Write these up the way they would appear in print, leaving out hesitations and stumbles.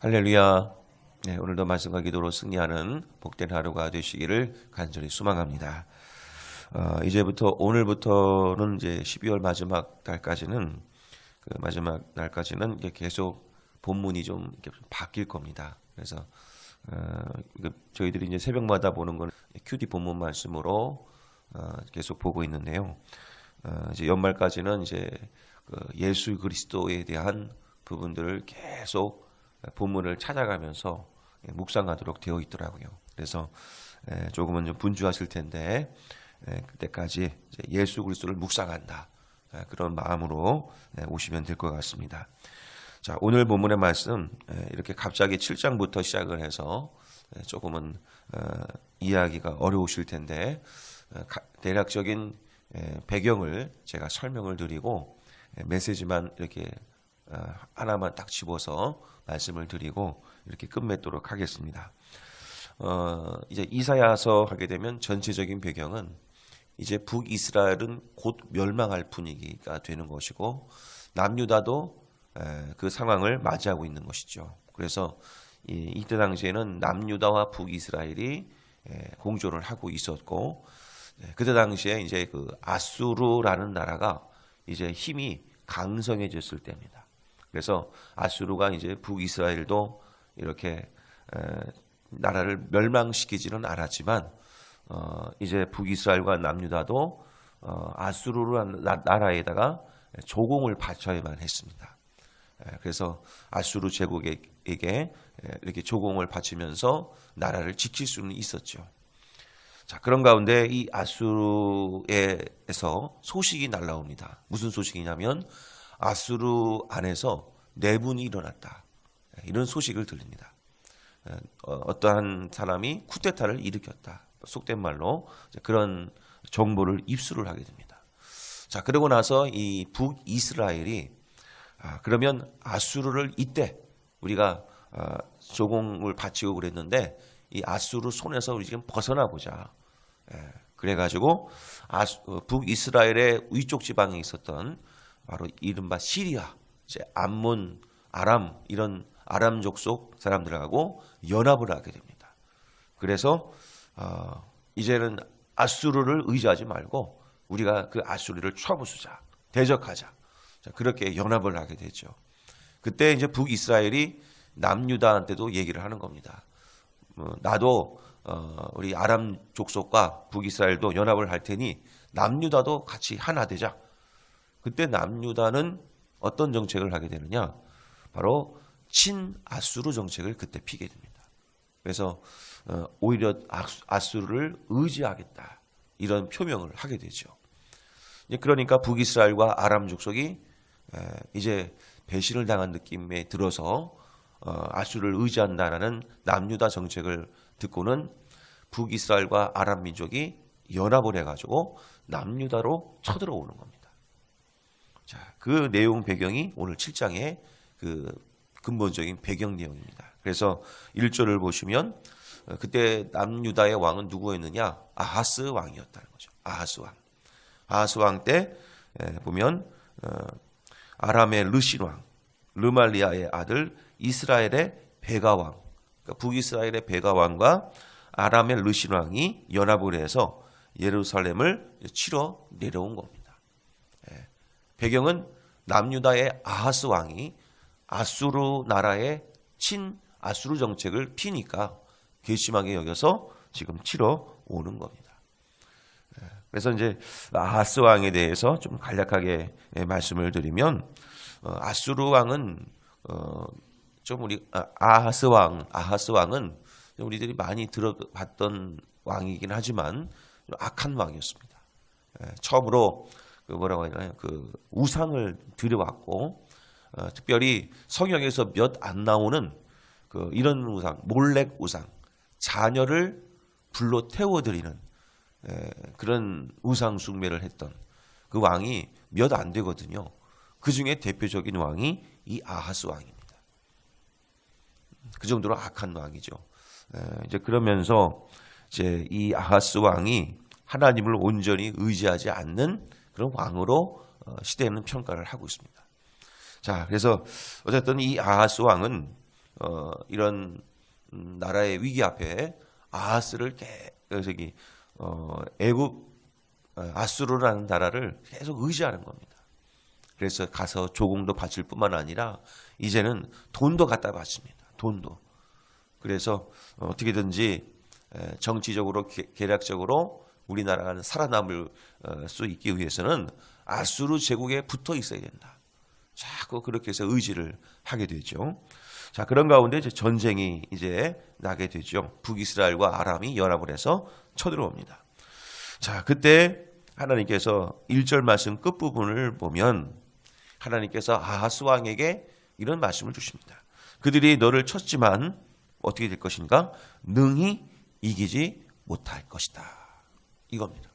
할렐루야. 네, 오늘도 말씀과 기도로 승리하는 복된 하루가 되시기를 간절히 소망합니다. 이제부터 오늘부터는 이제 12월 마지막 달까지는 이제 계속 본문이 좀 이렇게 바뀔 겁니다. 그래서 저희들이 이제 새벽마다 보는 건 QD 본문 말씀으로 계속 보고 있는데요. 이제 연말까지는 이제 예수 그리스도에 대한 부분들을 계속 본문을 찾아가면서 묵상하도록 되어 있더라고요. 그래서 조금은 좀 분주하실 텐데 그때까지 예수 그리스도를 묵상한다, 그런 마음으로 오시면 될 것 같습니다. 자, 오늘 본문의 말씀 이렇게 갑자기 7장부터 시작을 해서 조금은 이해하기가 어려우실 텐데 대략적인 배경을 제가 설명을 드리고 메시지만 이렇게 하나만 딱 집어서 말씀을 드리고 이렇게 끝맺도록 하겠습니다. 이제 이사야서 하게 되면 전체적인 배경은 이제 북이스라엘은 곧 멸망할 분위기가 되는 것이고 남유다도 그 상황을 맞이하고 있는 것이죠. 그래서 이때 당시에는 남유다와 북이스라엘이 공존을 하고 있었고, 그때 당시에 이제 그 아수르라는 나라가 이제 힘이 강성해졌을 때입니다. 그래서 아수르가 이제 북이스라엘도 이렇게 나라를 멸망시키지는 않았지만 이제 북이스라엘과 남유다도 아수르라는 나라에다가 조공을 바쳐야만 했습니다. 그래서 아수르 제국에게 이렇게 조공을 바치면서 나라를 지킬 수는 있었죠. 자, 그런 가운데 이 아수르에서 소식이 날라옵니다. 무슨 소식이냐면 아수르 안에서 내분이 일어났다, 이런 소식을 들립니다. 어떠한 사람이 쿠데타를 일으켰다, 속된 말로 그런 정보를 입수를 하게 됩니다. 자, 그러고 나서 이 북이스라엘이 그러면 아수르를 이때 우리가 조공을 바치고 그랬는데 이 아수르 손에서 우리 지금 벗어나 보자. 그래가지고 북이스라엘의 위쪽 지방에 있었던 바로 이른바 시리아, 이제 암몬, 아람, 이런 아람 족속 사람들하고 연합을 하게 됩니다. 그래서 이제는 아수르를 의지하지 말고 우리가 그 아수르를 쳐부수자, 대적하자. 자, 그렇게 연합을 하게 되죠. 그때 이제 북이스라엘이 남유다한테도 얘기를 하는 겁니다. 나도 우리 아람 족속과 북이스라엘도 연합을 할 테니 남유다도 같이 하나 되자. 그때 남유다는 어떤 정책을 하게 되느냐? 바로 친아수르 정책을 그때 피게 됩니다. 그래서 오히려 아수르를 의지하겠다, 이런 표명을 하게 되죠. 그러니까 북이스라엘과 아람 족속이 이제 배신을 당한 느낌에 들어서 아수르를 의지한다라는 남유다 정책을 듣고는 북이스라엘과 아람 민족이 연합을 해가지고 남유다로 쳐들어오는 겁니다. 자, 그 내용 배경이 오늘 7장의 그 근본적인 배경 내용입니다. 그래서 1절을 보시면 그때 남유다의 왕은 누구였느냐? 아하스 왕이었다는 거죠. 아하스 왕. 아하스 왕 때 보면 아람의 르신 왕, 르말리아의 아들 이스라엘의 베가 왕, 그러니까 북이스라엘의 베가 왕과 아람의 르신 왕이 연합을 해서 예루살렘을 치러 내려온 겁니다. 배경은 남유다의 아하스 왕이 아수르 나라의 친아수르 정책을 피니까 괘씸하게 여겨서 지금 치러 오는 겁니다. 그래서 이제 아하스 왕에 대해서 좀 간략하게 말씀을 드리면, 아수르 왕은 좀 우리 아하스 왕은 우리들이 많이 들어봤던 왕이긴 하지만 좀 악한 왕이었습니다. 처음으로 뭐라고 하나요? 그 우상을 들여왔고, 특별히 성경에서 몇 안 나오는 이런 우상, 몰렉 우상, 자녀를 불로 태워드리는 그런 우상 숭배를 했던 그 왕이 몇 안 되거든요. 그 중에 대표적인 왕이 이 아하스 왕입니다. 그 정도로 악한 왕이죠. 이제 그러면서 이제 이 아하스 왕이 하나님을 온전히 의지하지 않는 그런 왕으로 시대는 평가를 하고 있습니다. 자, 그래서 어쨌든 이 아하스 왕은 이런 나라의 위기 앞에 아하스를 저기 애굽 아수르라는 나라를 계속 의지하는 겁니다. 그래서 가서 조공도 바칠 뿐만 아니라 이제는 돈도 갖다 바칩니다. 돈도. 그래서 어떻게든지 정치적으로 계략적으로 우리나라가 살아남을 수 있기 위해서는 아수르 제국에 붙어 있어야 된다. 자꾸 그렇게 해서 의지를 하게 되죠. 자, 그런 가운데 이제 전쟁이 이제 나게 되죠. 북이스라엘과 아람이 연합을 해서 쳐들어옵니다. 자, 그때 하나님께서 1절 말씀 끝부분을 보면 하나님께서 아하스 왕에게 이런 말씀을 주십니다. 그들이 너를 쳤지만 어떻게 될 것인가? 능히 이기지 못할 것이다. 이겁니다.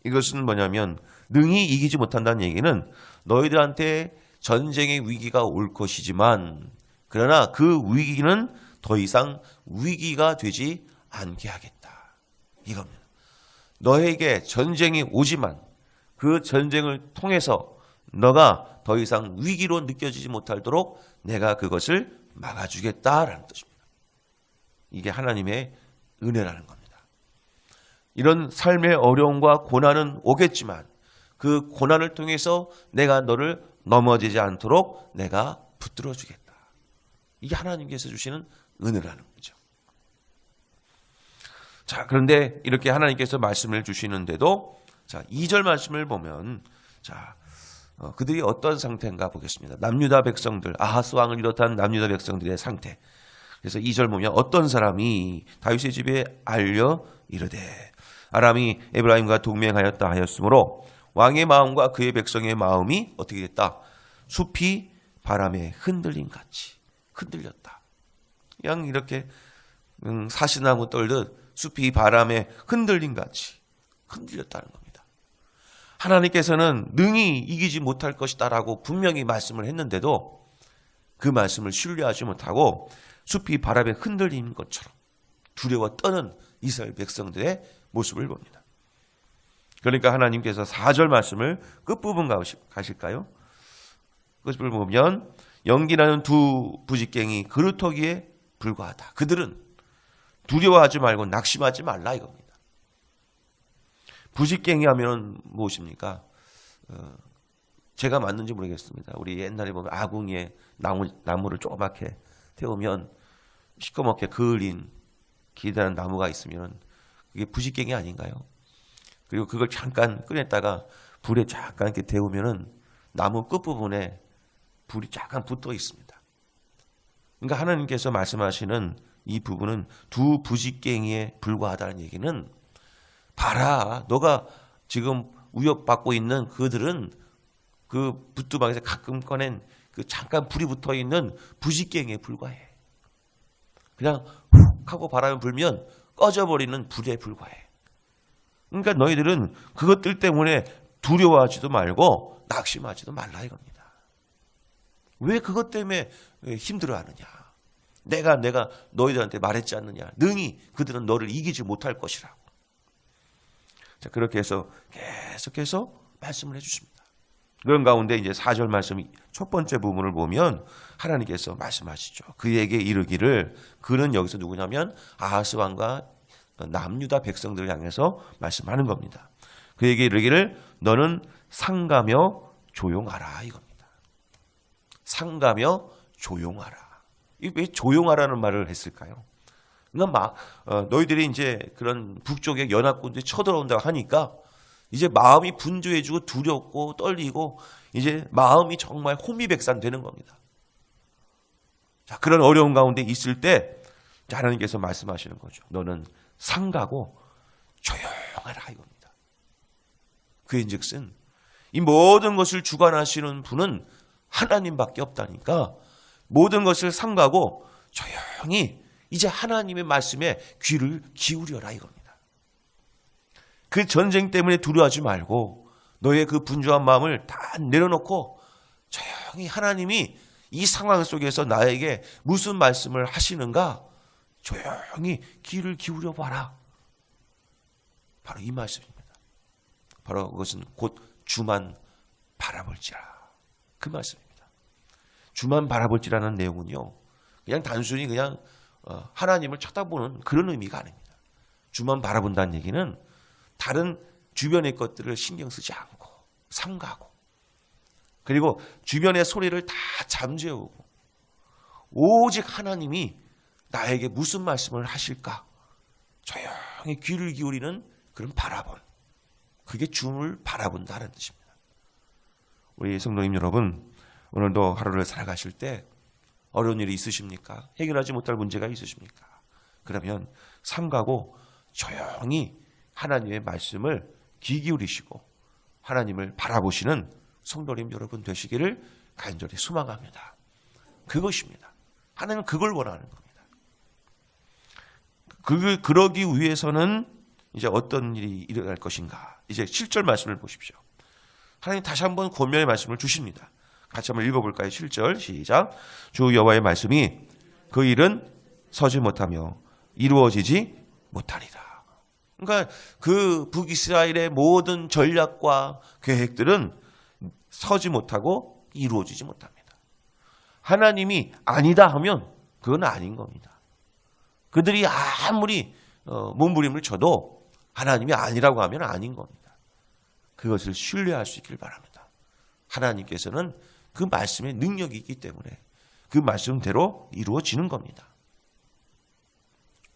이것은 뭐냐면 능히 이기지 못한다는 얘기는 너희들한테 전쟁의 위기가 올 것이지만 그러나 그 위기는 더 이상 위기가 되지 않게 하겠다. 이겁니다. 너에게 전쟁이 오지만 그 전쟁을 통해서 너가 더 이상 위기로 느껴지지 못하도록 내가 그것을 막아주겠다라는 뜻입니다. 이게 하나님의 은혜라는 겁니다. 이런 삶의 어려움과 고난은 오겠지만 그 고난을 통해서 내가 너를 넘어지지 않도록 내가 붙들어 주겠다. 이게 하나님께서 주시는 은혜라는 거죠. 자, 그런데 이렇게 하나님께서 말씀을 주시는데도 자, 2절 말씀을 보면 자, 그들이 어떤 상태인가 보겠습니다. 남유다 백성들, 아하스 왕을 비롯한 남유다 백성들의 상태. 그래서 2절 보면 어떤 사람이 다윗의 집에 알려 이르되 아람이 에브라임과 동맹하였다 하였으므로 왕의 마음과 그의 백성의 마음이 어떻게 됐다? 숲이 바람에 흔들림 같이 흔들렸다. 그냥 이렇게 사시나무 떨듯 숲이 바람에 흔들림 같이 흔들렸다는 겁니다. 하나님께서는 능히 이기지 못할 것이다라고 분명히 말씀을 했는데도 그 말씀을 신뢰하지 못하고 숲이 바람에 흔들린 것처럼 두려워 떠는 이스라엘 백성들의 모습을 봅니다. 그러니까 하나님께서 4절 말씀을 끝부분 가실까요? 끝부분 보면 연기나는 두 부직갱이 그루터기에 불과하다. 그들은 두려워하지 말고 낙심하지 말라 이겁니다. 부직갱이 하면 무엇입니까? 제가 맞는지 모르겠습니다. 우리 옛날에 보면 아궁이에 나무를 조그맣게 태우면 시커멓게 그을린 기다란 나무가 있으면 그게 부직갱이 아닌가요? 그리고 그걸 잠깐 꺼냈다가 불에 잠깐 이렇게 데우면은 나무 끝부분에 불이 잠깐 붙어 있습니다. 그러니까 하나님께서 말씀하시는 이 부분은 두 부직갱이에 불과하다는 얘기는 봐라, 너가 지금 위협받고 있는 그들은 그 붓두방에서 가끔 꺼낸 그 잠깐 불이 붙어 있는 부직갱이에 불과해. 그냥 훅 하고 바람이 불면 꺼져버리는 불에 불과해. 그러니까 너희들은 그것들 때문에 두려워하지도 말고 낙심하지도 말라 이겁니다. 왜 그것 때문에 힘들어하느냐? 내가 너희들한테 말했지 않느냐? 능히 그들은 너를 이기지 못할 것이라고. 자, 그렇게 해서 계속해서 말씀을 해주십니다. 그런 가운데 이제 4절 말씀이 첫 번째 부분을 보면 하나님께서 말씀하시죠. 그에게 이르기를, 그는 여기서 누구냐면 아하스 왕과 남유다 백성들을 향해서 말씀하는 겁니다. 그에게 이르기를 너는 상가며 조용하라 이겁니다. 상가며 조용하라. 왜 조용하라는 말을 했을까요? 그러니까 너희들이 이제 그런 북쪽의 연합군들이 쳐들어온다고 하니까 이제 마음이 분주해지고 두렵고 떨리고 이제 마음이 정말 혼미백산되는 겁니다. 자, 그런 어려운 가운데 있을 때 하나님께서 말씀하시는 거죠. 너는 상가고 조용하라 이겁니다. 그인즉슨 이 모든 것을 주관하시는 분은 하나님밖에 없다니까 모든 것을 상가고 조용히 이제 하나님의 말씀에 귀를 기울여라 이겁니다. 그 전쟁 때문에 두려워하지 말고 너의 그 분주한 마음을 다 내려놓고 조용히 하나님이 이 상황 속에서 나에게 무슨 말씀을 하시는가 조용히 귀를 기울여 봐라. 바로 이 말씀입니다. 바로 그것은 곧 주만 바라볼지라. 그 말씀입니다. 주만 바라볼지라는 내용은요. 그냥 단순히 그냥 하나님을 쳐다보는 그런 의미가 아닙니다. 주만 바라본다는 얘기는 다른 주변의 것들을 신경 쓰지 않고 삼가고, 그리고 주변의 소리를 다 잠재우고 오직 하나님이 나에게 무슨 말씀을 하실까 조용히 귀를 기울이는 그런 바라본, 그게 주를 바라본다는 뜻입니다. 우리 성도님 여러분, 오늘도 하루를 살아가실 때 어려운 일이 있으십니까? 해결하지 못할 문제가 있으십니까? 그러면 삼가고 조용히 하나님의 말씀을 귀 기울이시고 하나님을 바라보시는 성도님 여러분 되시기를 간절히 소망합니다. 그것입니다. 하나님은 그걸 원하는 겁니다. 그러기 위해서는 이제 어떤 일이 일어날 것인가? 이제 7절 말씀을 보십시오. 하나님 다시 한번 권면의 말씀을 주십니다. 같이 한번 읽어볼까요? 7절 시작. 주 여호와의 말씀이 그 일은 서지 못하며 이루어지지 못하리라. 그러니까 그 북이스라엘의 모든 전략과 계획들은 서지 못하고 이루어지지 못합니다. 하나님이 아니다 하면 그건 아닌 겁니다. 그들이 아무리 몸부림을 쳐도 하나님이 아니라고 하면 아닌 겁니다. 그것을 신뢰할 수 있길 바랍니다. 하나님께서는 그 말씀에 능력이 있기 때문에 그 말씀대로 이루어지는 겁니다.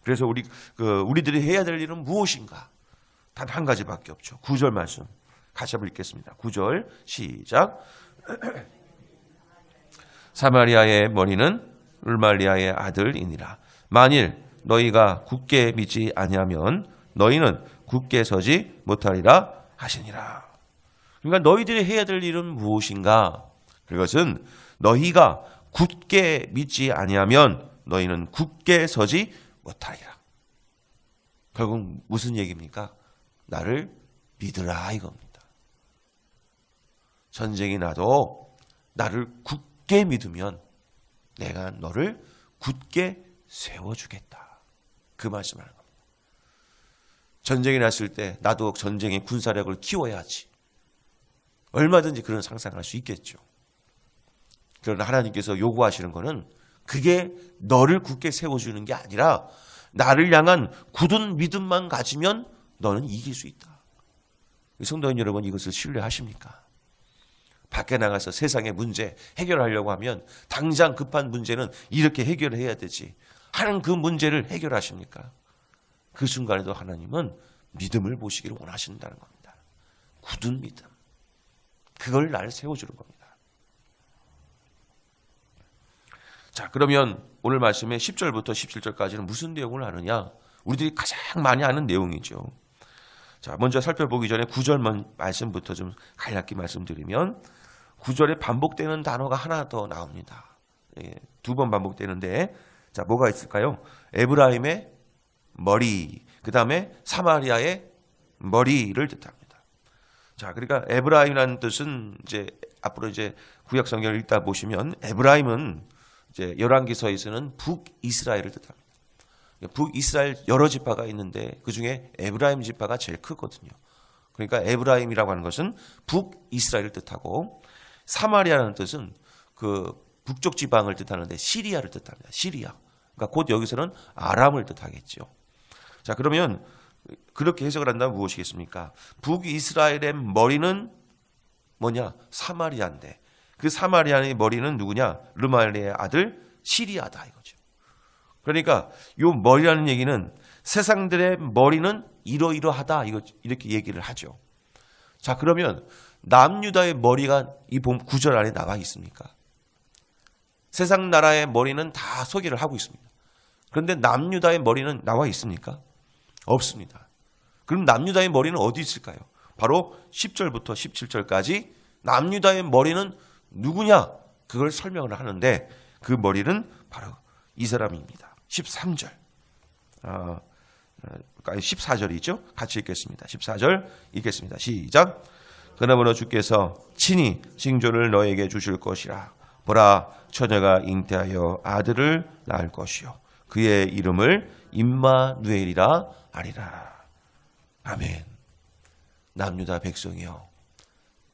그래서 우리들이 해야 될 일은 무엇인가? 단 한 가지밖에 없죠. 9절 말씀 같이 한번 읽겠습니다. 9절 시작. 사마리아의 머리는 울말리아의 아들이니라. 만일 너희가 굳게 믿지 아니하면 너희는 굳게 서지 못하리라 하시니라. 그러니까 너희들이 해야 될 일은 무엇인가? 그것은 너희가 굳게 믿지 아니하면 너희는 굳게 서지 못하리라. 결국 무슨 얘기입니까? 나를 믿으라 이겁니다. 전쟁이 나도 나를 굳게 믿으면 내가 너를 굳게 세워주겠다. 그 말씀을 하는 겁니다. 전쟁이 났을 때 나도 전쟁의 군사력을 키워야지. 얼마든지 그런 상상할 수 있겠죠. 그러나 하나님께서 요구하시는 것은 그게 너를 굳게 세워주는 게 아니라 나를 향한 굳은 믿음만 가지면 너는 이길 수 있다. 성도님 여러분, 이것을 신뢰하십니까? 밖에 나가서 세상의 문제 해결하려고 하면 당장 급한 문제는 이렇게 해결해야 되지 하는 그 문제를 해결하십니까? 그 순간에도 하나님은 믿음을 보시기를 원하신다는 겁니다. 굳은 믿음. 그걸 나를 세워주는 겁니다. 자, 그러면 오늘 말씀의 10절부터 17절까지는 무슨 내용을 하느냐? 우리들이 가장 많이 아는 내용이죠. 자, 먼저 살펴보기 전에 9절 말씀부터 좀 간략히 말씀드리면 9절에 반복되는 단어가 하나 더 나옵니다. 두 번 반복되는데, 자, 뭐가 있을까요? 에브라임의 머리, 그 다음에 사마리아의 머리를 뜻합니다. 자, 그러니까 에브라임이라는 뜻은 이제 앞으로 이제 구약 성경을 읽다 보시면 에브라임은 이제 열왕기서에서는 북이스라엘을 뜻합니다. 북이스라엘 여러 지파가 있는데 그 중에 에브라임 지파가 제일 크거든요. 그러니까 에브라임이라고 하는 것은 북이스라엘을 뜻하고 사마리아라는 뜻은 그 북쪽 지방을 뜻하는데 시리아를 뜻합니다. 시리아. 그러니까 곧 여기서는 아람을 뜻하겠죠. 자, 그러면 그렇게 해석을 한다면 무엇이겠습니까? 북이스라엘의 머리는 뭐냐? 사마리아인데 그 사마리아의 머리는 누구냐? 르말리의 아들 시리아다 이거죠. 그러니까 이 머리라는 얘기는 세상들의 머리는 이러이러하다 이렇게 얘기를 하죠. 자, 그러면 남유다의 머리가 이 9절 안에 나와 있습니까? 세상 나라의 머리는 다 소개를 하고 있습니다. 그런데 남유다의 머리는 나와 있습니까? 없습니다. 그럼 남유다의 머리는 어디 있을까요? 바로 10절부터 17절까지 남유다의 머리는 누구냐? 그걸 설명을 하는데 그 머리는 바로 이 사람입니다. 13절. 14절이죠. 같이 읽겠습니다. 14절 읽겠습니다. 시작. 그러므로 주께서 친히 징조를 너에게 주실 것이라. 보라, 처녀가 잉태하여 아들을 낳을 것이요 그의 이름을 임마누엘이라 하리라. 아멘. 남유다 백성이여,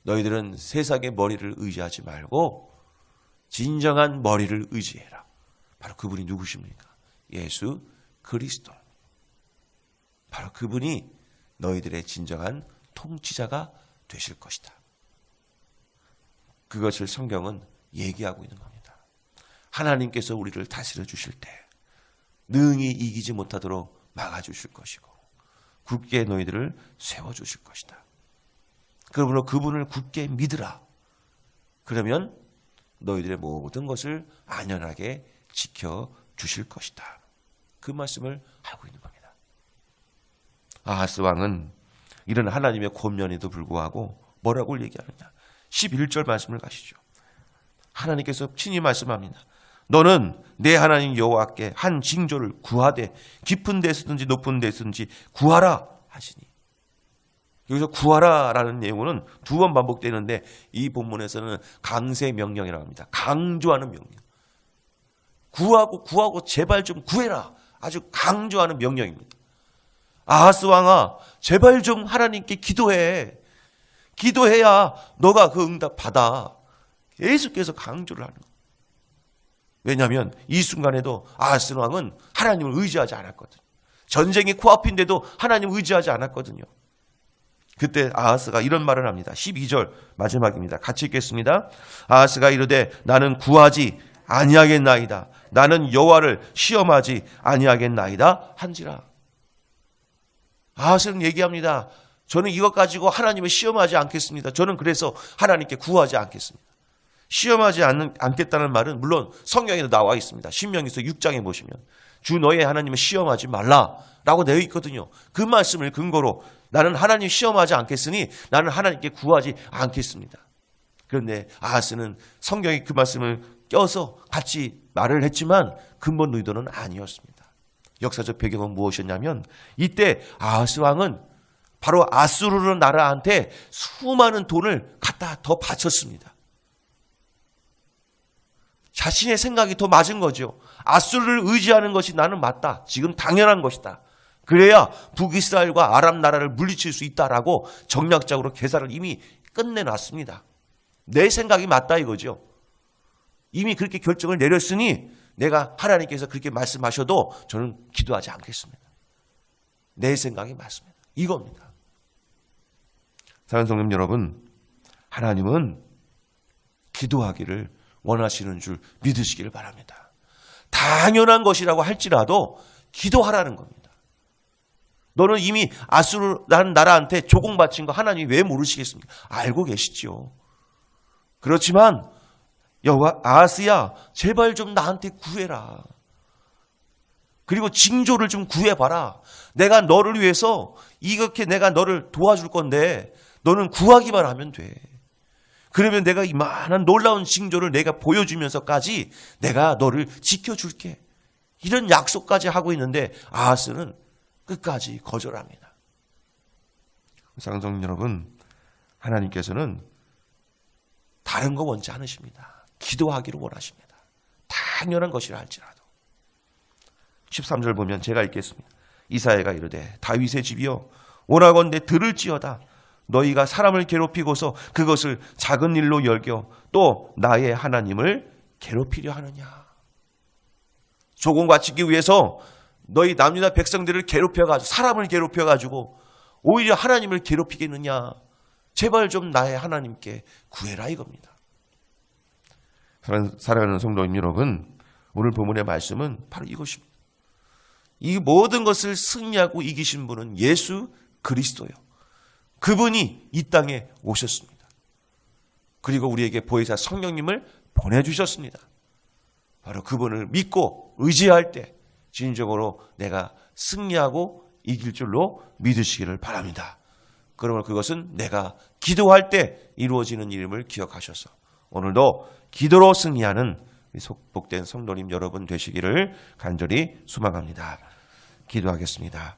너희들은 세상의 머리를 의지하지 말고 진정한 머리를 의지해라. 바로 그분이 누구십니까? 예수 그리스도. 바로 그분이 너희들의 진정한 통치자가 되실 것이다. 그것을 성경은 얘기하고 있는 겁니다. 하나님께서 우리를 다스려 주실 때 능히 이기지 못하도록 막아주실 것이고 굳게 너희들을 세워주실 것이다. 그러므로 그분을 굳게 믿으라. 그러면 너희들의 모든 것을 안연하게 지켜주실 것이다. 그 말씀을 하고 있는 겁니다. 아하스 왕은 이런 하나님의 권면에도 불구하고 뭐라고 얘기하느냐. 11절 말씀을 가시죠. 하나님께서 친히 말씀합니다. 너는 내 하나님 여호와께 한 징조를 구하되 깊은 데서든지 높은 데서든지 구하라 하시니. 여기서 구하라라는 내용은 두 번 반복되는데 이 본문에서는 강세 명령이라고 합니다. 강조하는 명령. 구하고 제발 좀 구해라. 아주 강조하는 명령입니다. 아하스 왕아, 제발 좀 하나님께 기도해. 기도해야 너가 그 응답 받아. 계속해서 강조를 하는 거예요. 왜냐하면 이 순간에도 아하스 왕은 하나님을 의지하지 않았거든요. 전쟁이 코앞인데도 하나님을 의지하지 않았거든요. 그때 아하스가 이런 말을 합니다. 12절 마지막입니다. 같이 읽겠습니다. 아하스가 이르되 나는 구하지 아니하겠나이다. 나는 여호와를 시험하지 아니하겠나이다 한지라. 아하스는 얘기합니다. 저는 이것 가지고 하나님을 시험하지 않겠습니다. 저는 그래서 하나님께 구하지 않겠습니다. 시험하지 않겠다는 말은 물론 성경에도 나와 있습니다. 신명기서 6장에 보시면 주 너의 하나님을 시험하지 말라라고 되어 있거든요. 그 말씀을 근거로 나는 하나님 시험하지 않겠으니 나는 하나님께 구하지 않겠습니다. 그런데 아하스는 성경에 그 말씀을 껴서 같이 말을 했지만 근본 의도는 아니었습니다. 역사적 배경은 무엇이었냐면 이때 아하스 왕은 바로 아수르 나라한테 수많은 돈을 갖다 더 바쳤습니다. 자신의 생각이 더 맞은 거죠. 아수르를 의지하는 것이 나는 맞다. 지금 당연한 것이다. 그래야 북이스라엘과 아람 나라를 물리칠 수 있다라고 정략적으로 계산을 이미 끝내놨습니다. 내 생각이 맞다 이거죠. 이미 그렇게 결정을 내렸으니 내가 하나님께서 그렇게 말씀하셔도 저는 기도하지 않겠습니다. 내 생각이 맞습니다. 이겁니다. 사랑하는 성도 여러분, 하나님은 기도하기를 원하시는 줄 믿으시기를 바랍니다. 당연한 것이라고 할지라도 기도하라는 겁니다. 너는 이미 아수르라는 나라한테 조공 바친 거 하나님이 왜 모르시겠습니까? 알고 계시죠. 그렇지만 여호와 아하스야 제발 좀 나한테 구해라. 그리고 징조를 좀 구해봐라. 내가 너를 위해서 이렇게 내가 너를 도와줄 건데 너는 구하기만 하면 돼. 그러면 내가 이만한 놀라운 징조를 내가 보여주면서까지 내가 너를 지켜줄게. 이런 약속까지 하고 있는데 아하스는 끝까지 거절합니다. 사랑하는 여러분, 하나님께서는 다른 거 원치 않으십니다. 기도하기를 원하십니다. 당연한 것이라 할지라도. 13절 보면 제가 읽겠습니다. 이사야가 이르되 다윗의 집이여 오라건대 들을지어다. 너희가 사람을 괴롭히고서 그것을 작은 일로 여겨 또 나의 하나님을 괴롭히려 하느냐. 조공 바치기 위해서 너희 남유다 백성들을 괴롭혀가지고 사람을 괴롭혀가지고 오히려 하나님을 괴롭히겠느냐. 제발 좀 나의 하나님께 구해라 이겁니다. 사랑하는 성도님 여러분, 오늘 본문의 말씀은 바로 이것입니다. 이 모든 것을 승리하고 이기신 분은 예수 그리스도요. 그분이 이 땅에 오셨습니다. 그리고 우리에게 보혜사 성령님을 보내주셨습니다. 바로 그분을 믿고 의지할 때 진정으로 내가 승리하고 이길 줄로 믿으시기를 바랍니다. 그러면 그것은 내가 기도할 때 이루어지는 일임을 기억하셔서 오늘도 기도로 승리하는 복된 성도님 여러분 되시기를 간절히 소망합니다. 기도하겠습니다.